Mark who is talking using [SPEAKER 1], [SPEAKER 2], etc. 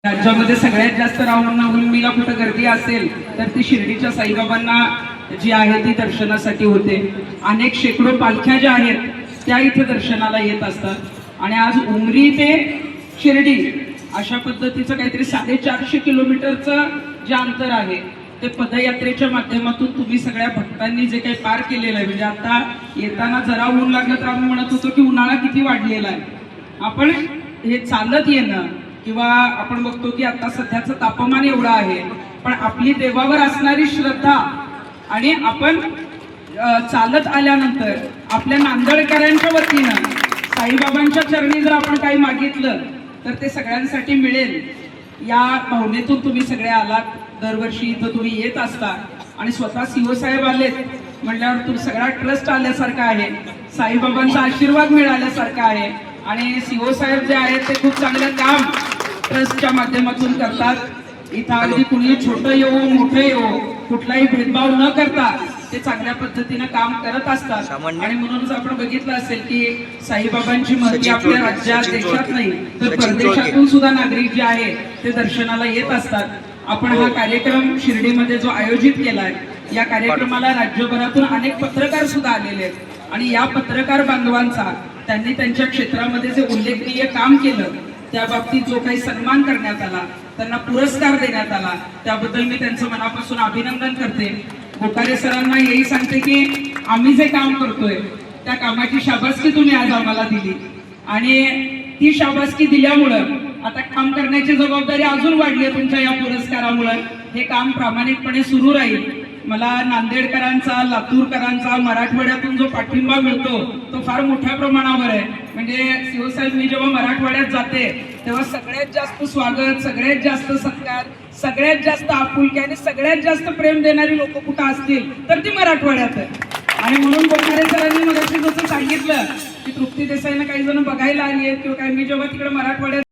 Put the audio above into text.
[SPEAKER 1] राज्यामध्ये सगळ्यात जास्त रामनवमीला कुठं गर्दी असेल तर ती शिर्डीच्या साईबाबांना जी आहे ती दर्शनासाठी होते। अनेक शेकडो पालख्या ज्या आहेत त्या इथे दर्शनाला येत असतात आणि आज उमरी ते शिर्डी अशा पद्धतीचं काहीतरी 450 किलोमीटरचं जे अंतर आहे ते पदयात्रेच्या माध्यमातून तुम्ही सगळ्या भक्तांनी जे काही पार केलेलं आहे। म्हणजे आता येताना जरा ऊन लागलं तर आम्ही म्हणत होतो की उन्हाळा किती वाढलेला आहे। आपण हे चालत येणं किंवा आपण बघतो की आता सध्याचं तापमान एवढं आहे, पण आपली देवावर असणारी श्रद्धा आणि आपण चालत आल्यानंतर आपल्या नांदेडकरांच्या वतीनं साईबाबांच्या चरणी जर आपण काही मागितलं तर ते सगळ्यांसाठी मिळेल या भावनेतून तुम्ही सगळे आलात। दरवर्षी इथं तुम्ही येत असता आणि स्वतः सीओ साहेब आलेत म्हटल्यावर तुम्ही सगळा ट्रस्ट आल्यासारखा आहे, साईबाबांचा आशीर्वाद मिळाल्यासारखा आहे आणि सीओ साहेब जे आहेत ते खूप चांगलं काम ट्रस्टच्या माध्यमातून करतात। इथं अगदी कुणी छोटं येऊ मोठं येऊ कुठलाही भेदभाव न करता ते चांगल्या पद्धतीनं काम करत असतात आणि म्हणूनच आपण बघितलं असेल की साईबाबांची महती आपल्या राज्यात देशात नाही तर परदेशातून सुद्धा नागरिक जे आहे ते दर्शनाला येत असतात। आपण हा कार्यक्रम शिर्डीमध्ये जो आयोजित केलाय या कार्यक्रमाला राज्यभरातून अनेक पत्रकार सुद्धा आलेले आहेत आणि या पत्रकार बांधवांचा त्यांनी त्यांच्या क्षेत्रामध्ये जे उल्लेखनीय काम केलं त्या बाबतीत जो काही सन्मान करण्यात आला, त्यांना पुरस्कार देण्यात आला, त्याबद्दल मी त्यांचं मनापासून अभिनंदन करते। गोकारे सरांना हेही सांगते की आम्ही जे काम करतोय त्या कामाची शाबासकी तुम्ही आज आम्हाला दिली आणि ती शाबासकी दिल्यामुळं आता काम करण्याची जबाबदारी अजून वाढली आहे तुमच्या या पुरस्कारामुळे। हे काम प्रामाणिकपणे सुरू राहील। मला नांदेडकरांचा, लातूरकरांचा, मराठवाड्यातून जो पाठिंबा मिळतो तो फार मोठ्या प्रमाणावर आहे। म्हणजे सीओ साहेब मी जेव्हा मराठवाड्यात जाते तेव्हा सगळ्यात जास्त स्वागत, सगळ्यात जास्त सत्कार, सगळ्यात जास्त आपुलकी आणि सगळ्यात जास्त प्रेम देणारी लोक कुठं असतील तर ती मराठवाड्यात आहे। आणि म्हणून गोकारे सरांनी मगाशी जसं सांगितलं की तृप्ती देसाईंना काही जण बघायला आली आहेत किंवा काय, मी जेव्हा तिकडे मराठवाड्यात